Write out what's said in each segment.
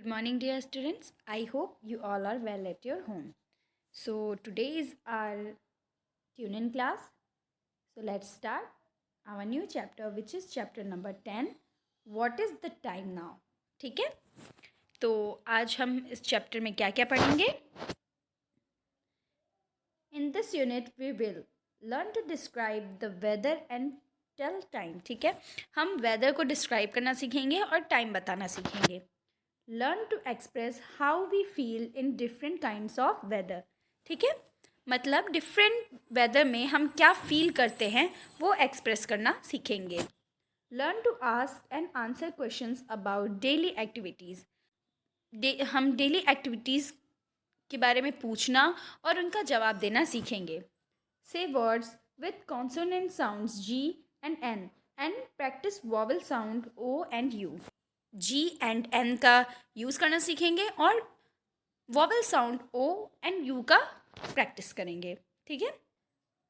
Good morning, dear students. I hope you all are well at your home. So, today is our tune in class. So, let's start our new chapter, which is chapter number 10. What is the time now? ठीक है, तो आज हम इस chapter में क्या क्या पढ़ेंगे. In this unit, we will learn to describe the weather and tell time. ठीक है, हम वेदर को डिस्क्राइब करना सीखेंगे और टाइम बताना सीखेंगे. Learn to express how we feel in different kinds of weather. ठीक है, मतलब डिफरेंट वेदर में हम क्या फील करते हैं वो एक्सप्रेस करना सीखेंगे. Learn to ask and answer questions about daily activities. हम डेली एक्टिविटीज़ के बारे में पूछना और उनका जवाब देना सीखेंगे. Say words with consonant sounds G and N practice vowel sound O and U. G and N का यूज़ करना सीखेंगे और vowel sound O and U का प्रैक्टिस करेंगे. ठीक है,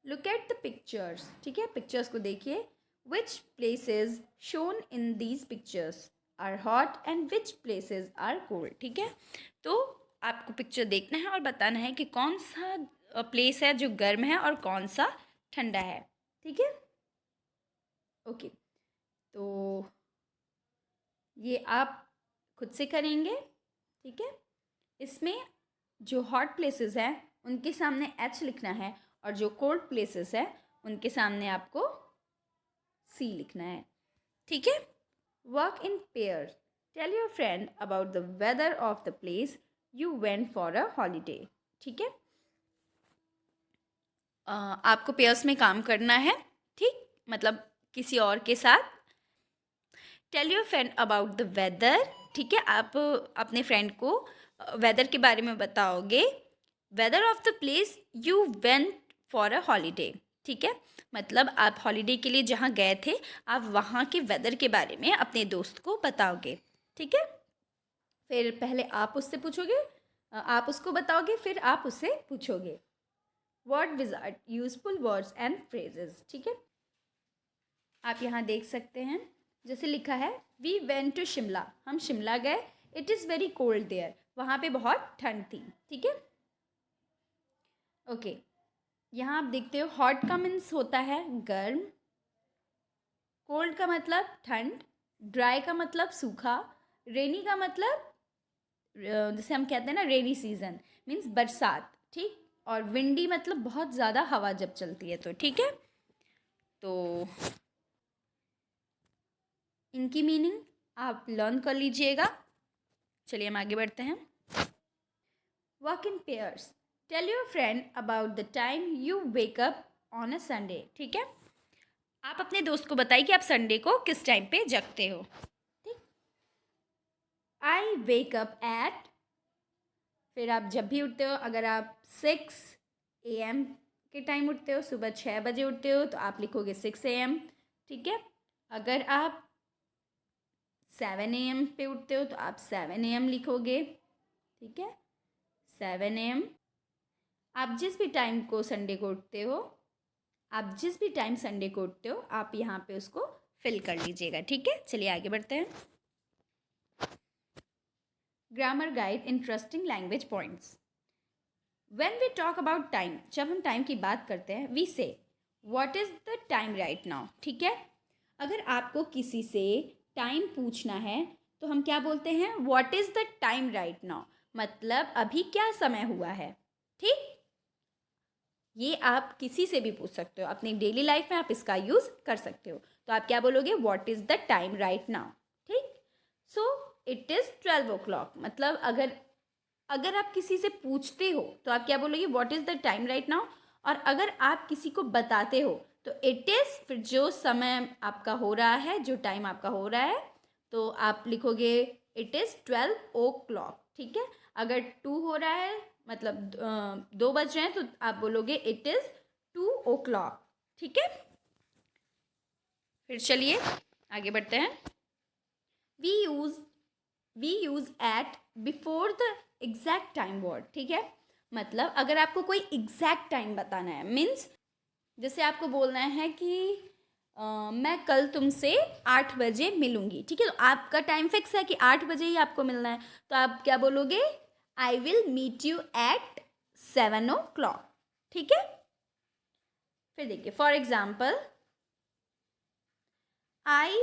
लुक एट द पिक्चर्स. ठीक है, पिक्चर्स को देखिए. Which places shown in these pictures are hot and which places are cold. ठीक है, तो आपको पिक्चर देखना है और बताना है कि कौन सा प्लेस है जो गर्म है और कौन सा ठंडा है. ठीक है, ओके, तो ये आप खुद से करेंगे. ठीक है, इसमें जो हॉट प्लेसेस हैं उनके सामने एच लिखना है और जो कोल्ड प्लेसेस है उनके सामने आपको सी लिखना है. ठीक है, work in pairs. Tell your friend about the weather of the place you went for a holiday. ठीक है, आपको पेयर्स में काम करना है. ठीक, मतलब किसी और के साथ. Tell your friend about the weather. ठीक है, आप अपने फ्रेंड को वेदर के बारे में बताओगे. Weather of the place you went for a holiday. ठीक है, मतलब आप हॉलीडे के लिए जहाँ गए थे आप वहाँ के वेदर के बारे में अपने दोस्त को बताओगे. ठीक है, फिर पहले आप उससे पूछोगे, आप उसको बताओगे, फिर आप उससे पूछोगे. Word wizard useful words and phrases. ठीक है, आप यहाँ देख सकते हैं जैसे लिखा है वी वेंट टू शिमला. हम शिमला गए. It is very cold there. वहाँ पे बहुत ठंड थी. ठीक है, ओके, यहाँ आप देखते हो हॉट का मीन्स होता है गर्म, कोल्ड का मतलब ठंड, ड्राई का मतलब सूखा, रेनी का मतलब जैसे हम कहते हैं ना रेनी सीजन मीन्स बरसात. ठीक, और विंडी मतलब बहुत ज़्यादा हवा जब चलती है तो. ठीक है, तो इनकी मीनिंग आप लर्न कर लीजिएगा. चलिए हम आगे बढ़ते हैं. Work in pairs. Tell your friend about the time you wake up on a Sunday. ठीक है, आप अपने दोस्त को बताइए कि आप संडे को किस टाइम पे जगते हो. ठीक, आई वेक अप एट. फिर आप जब भी उठते हो, अगर आप 6 AM के टाइम उठते हो, सुबह 6 बजे उठते हो, तो आप लिखोगे 6 AM. ठीक है, अगर आप 7 AM पे उठते हो तो आप 7 AM लिखोगे. ठीक है, 7 AM. आप जिस भी टाइम को संडे को उठते हो, आप जिस भी टाइम संडे को उठते हो आप यहाँ पे उसको फिल कर लीजिएगा. ठीक है, चलिए आगे बढ़ते हैं. Grammar guide interesting language points. When we talk about time, जब हम टाइम की बात करते हैं, we say what is the time right now. ठीक है, अगर आपको किसी से टाइम पूछना है तो हम क्या बोलते हैं, what is the time right now, मतलब अभी क्या समय हुआ है. ठीक, ये आप किसी से भी पूछ सकते हो. अपनी डेली लाइफ में आप इसका यूज़ कर सकते हो. तो आप क्या बोलोगे, what is the time right now. ठीक, सो इट इज़ 12 o'clock. मतलब अगर आप किसी से पूछते हो तो आप क्या बोलोगे, what is the time right now. और अगर आप किसी को बताते हो तो इट इज़, फिर जो समय आपका हो रहा है, जो टाइम आपका हो रहा है, तो आप लिखोगे इट इज़ 12 o'clock. ठीक है, अगर 2 हो रहा है मतलब 2 बज रहे हैं तो आप बोलोगे इट इज़ 2 o'clock. ठीक है, फिर चलिए आगे बढ़ते हैं. We use at before the exact time word. ठीक है, मतलब अगर आपको कोई एग्जैक्ट टाइम बताना है, मीन्स जैसे आपको बोलना है कि मैं कल तुमसे 8 बजे मिलूँगी, ठीक है। तो आपका टाइम फिक्स है कि 8 बजे ही आपको मिलना है, तो आप क्या बोलोगे, I will meet you at 7 o'clock, ठीक है। फिर देखिए, for example, I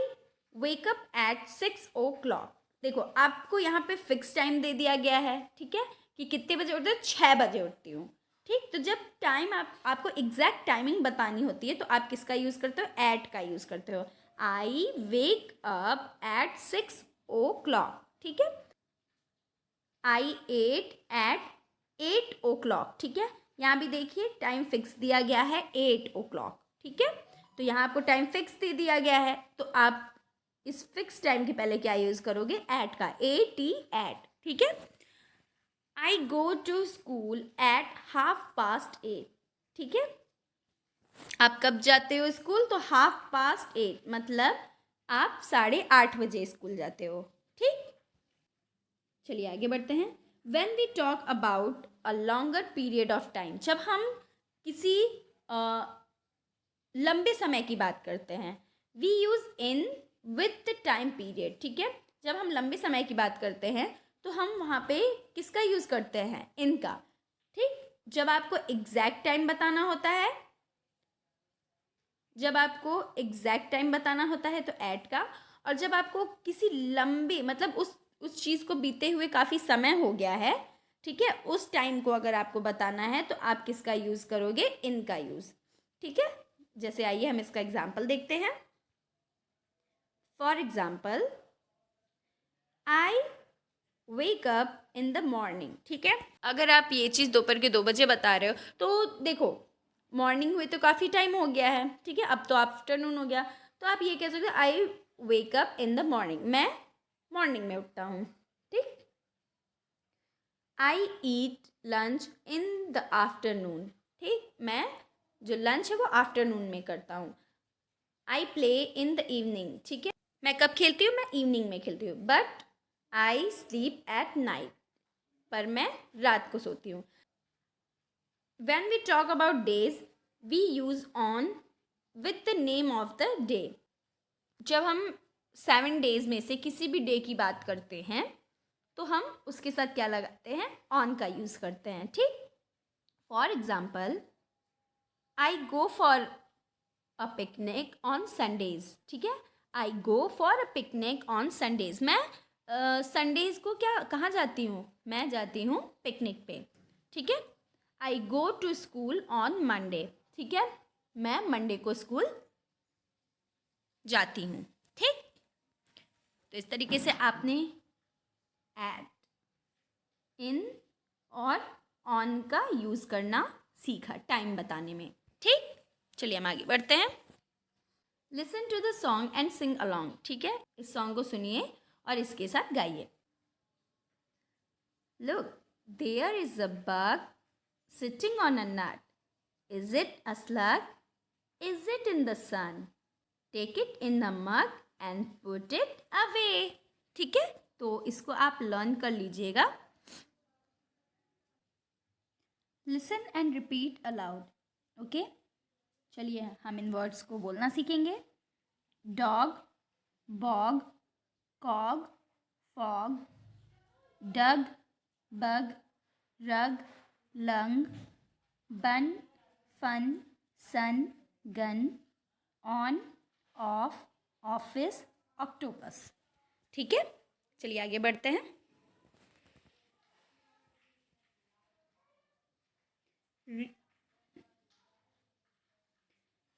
wake up at 6 o'clock। देखो, आपको यहाँ पे फिक्स टाइम दे दिया गया है, ठीक है, कि कितने बजे उठते हो, 6 बजे उठती हूँ, ठीक। तो जब टाइम आपको एग्जैक्ट टाइमिंग बतानी होती है तो आप किसका यूज़ करते हो, एट का यूज़ करते हो। I wake up at 6 o'clock, ठीक है। आई एट एट 8 o'clock, ठीक है। यहाँ भी देखिए टाइम फिक्स दिया गया है 8 o'clock, ठीक है। तो यहाँ आपको टाइम फिक्स दे दिया गया है, तो आप इस फिक्स टाइम के पहले क्या यूज़ करोगे, एट का, AT, एट, ठीक है। I go to school eight 8:30, ठीक है। आप कब जाते हो स्कूल, तो 8:30, मतलब आप 8:30 बजे स्कूल जाते हो, ठीक। चलिए आगे बढ़ते हैं। When we talk about a longer period of time, जब हम किसी लंबे समय की बात करते हैं, we use in with the time period, ठीक है। जब हम लंबे समय की बात करते हैं तो हम वहाँ पे किसका यूज़ करते हैं, इनका, ठीक। जब आपको एग्जैक्ट टाइम बताना होता है, तो एट का, और जब आपको किसी लंबे, मतलब उस चीज़ को बीते हुए काफ़ी समय हो गया है, ठीक है, उस टाइम को अगर आपको बताना है तो आप किसका यूज़ करोगे, इनका यूज़, ठीक है। जैसे आइए हम इसका एग्जाम्पल देखते हैं। For example, I wake up in the morning, ठीक है। अगर आप ये चीज़ दोपहर के 2 बजे बता रहे हो तो देखो, मॉर्निंग हुई तो काफ़ी टाइम हो गया है, ठीक है, अब तो आफ्टरनून हो गया, तो आप ये कह सकते हो, I wake up in the morning, मैं मॉर्निंग में उठता हूँ, ठीक। I eat lunch in the afternoon, ठीक, मैं जो लंच है वो आफ्टरनून में करता हूँ। I play in the evening, ठीक है, मैं कब खेलती हूँ, मैं इवनिंग में खेलती हूँ। But I sleep at night, पर मैं रात को सोती हूँ। When we talk about days, we use on with the name of the day. जब हम 7 days में से किसी भी डे की बात करते हैं तो हम उसके साथ क्या लगाते हैं, ऑन का यूज़ करते हैं, ठीक। For example, I go for a picnic on Sundays, ठीक है। I go for a picnic on Sundays, मैं संडेज को क्या, कहाँ जाती हूँ, मैं जाती हूँ पिकनिक पे, ठीक है। I go to school on Monday, ठीक है, मैं मंडे को स्कूल जाती हूँ, ठीक। तो इस तरीके से आपने एट, इन और ऑन का यूज़ करना सीखा टाइम बताने में, ठीक। चलिए हम आगे बढ़ते हैं। Listen to the song and sing along, ठीक है, इस सॉन्ग को सुनिए और इसके साथ गाइए। Look, there is a bug sitting on a nut. Is it a slug? Is it in the sun? Take it in the mug and put it away. ठीक है, तो इसको आप लर्न कर लीजिएगा। Listen and repeat aloud, okay. चलिए हम इन वर्ड्स को बोलना सीखेंगे। Dog, bog, cog, fog, dug, bug, rug, lung, bun, fun, sun, gun, on, off, office, octopus, ठीक है। चलिए आगे बढ़ते हैं।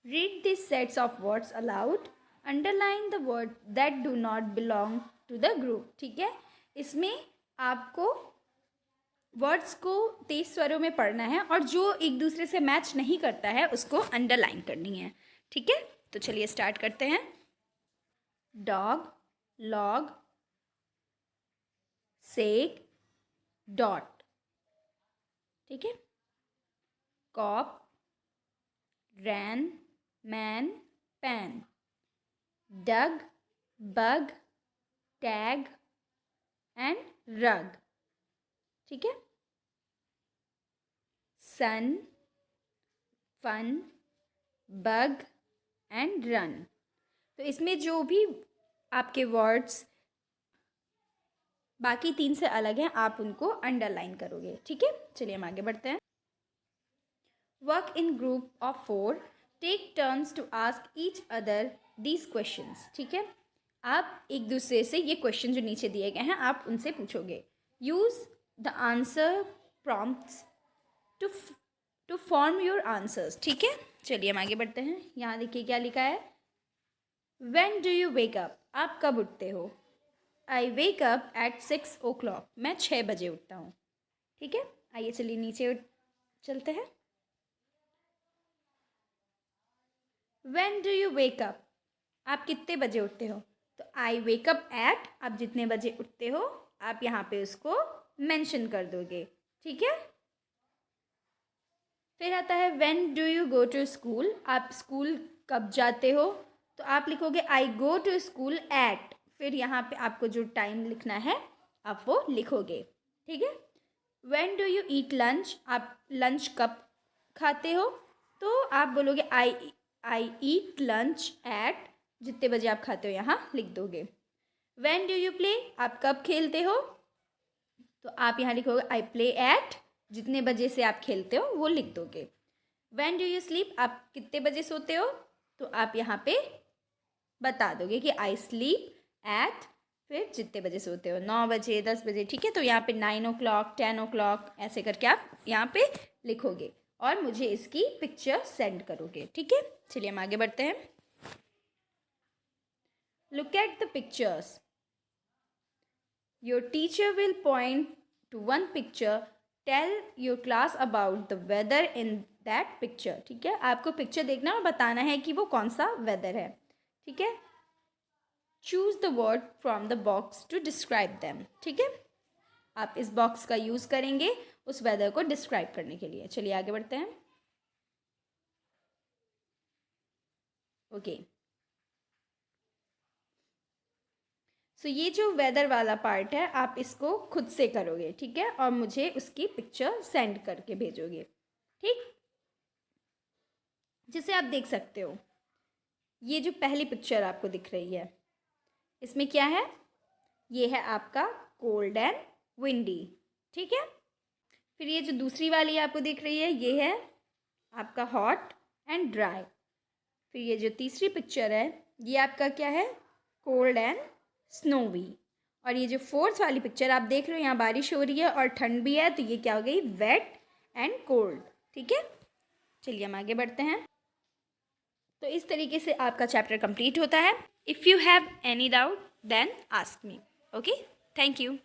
Read this sets of words aloud, underline the word that do not belong to the group, ठीक है। इसमें आपको वर्ड्स को तेज स्वरों में पढ़ना है और जो एक दूसरे से मैच नहीं करता है उसको अंडरलाइन करनी है, ठीक है। तो चलिए स्टार्ट करते हैं। डॉग, लॉग, सेक, डॉट, ठीक है। Cop, ran, man, pan, dug, bug, tag and rug, ठीक है। Sun, fun, bug, and run. तो इसमें जो भी आपके वर्ड्स बाकी 3 से अलग हैं आप उनको अंडरलाइन करोगे, ठीक है। चलिए हम आगे बढ़ते हैं। Work in group of 4, take turns to ask each other these questions, ठीक है। आप एक दूसरे से ये क्वेश्चन जो नीचे दिए गए हैं आप उनसे पूछोगे। Use the answer prompts to form your answers, ठीक है। चलिए हम आगे बढ़ते हैं। यहाँ देखिए क्या लिखा है। When do you wake up, आप कब उठते हो। I wake up at 6 o'clock, मैं 6 बजे उठता हूँ, ठीक है। आइए चलिए नीचे चलते हैं। When do you wake up, आप कितने बजे उठते हो। तो आई वेक अप एट, आप जितने बजे उठते हो आप यहाँ पे उसको मेंशन कर दोगे, ठीक है। फिर आता है when do you go to school, आप स्कूल कब जाते हो। तो आप लिखोगे I go to school at, फिर यहाँ पे आपको जो टाइम लिखना है आप वो लिखोगे, ठीक है। When do you eat lunch, आप लंच कब खाते हो। तो आप बोलोगे आई ईट लंच एट, जितने बजे आप खाते हो यहाँ लिख दोगे। व्हेन डू यू प्ले, आप कब खेलते हो। तो आप यहाँ लिखोगे आई प्ले एट, जितने बजे से आप खेलते हो वो लिख दोगे। व्हेन डू यू स्लीप, आप कितने बजे सोते हो। तो आप यहाँ पे बता दोगे कि आई स्लीप एट, फिर जितने बजे सोते हो 9 बजे 10 बजे, ठीक है। तो यहाँ पे 9 o'clock 10 o'clock ऐसे करके आप यहाँ पे लिखोगे और मुझे इसकी पिक्चर सेंड करोगे, ठीक है। चलिए हम आगे बढ़ते हैं। Look at the pictures, your teacher will point to one picture, tell your class about the weather in that picture, ठीक है। आपको पिक्चर देखना और बताना है कि वो कौन सा वेदर है, ठीक है। Choose the word from the box to describe them, ठीक है। आप इस बॉक्स का यूज़ करेंगे उस वेदर को डिस्क्राइब करने के लिए। चलिए आगे बढ़ते हैं। ओके, सो ये जो वेदर वाला पार्ट है आप इसको खुद से करोगे, ठीक है, और मुझे उसकी पिक्चर सेंड करके भेजोगे, ठीक। जिसे आप देख सकते हो ये जो पहली पिक्चर आपको दिख रही है इसमें क्या है, ये है आपका कोल्ड एंड विंडी, ठीक है। फिर ये जो दूसरी वाली आपको दिख रही है ये है आपका हॉट एंड ड्राई। फिर ये जो तीसरी पिक्चर है ये आपका क्या है, कोल्ड एंड स्नोवी। और ये जो फोर्थ वाली पिक्चर आप देख रहे हो यहाँ बारिश हो रही है और ठंड भी है, तो ये क्या हो गई, वेट एंड कोल्ड, ठीक है। चलिए हम आगे बढ़ते हैं। तो इस तरीके से आपका चैप्टर कंप्लीट होता है। If you have any doubt then ask me, okay. Thank you.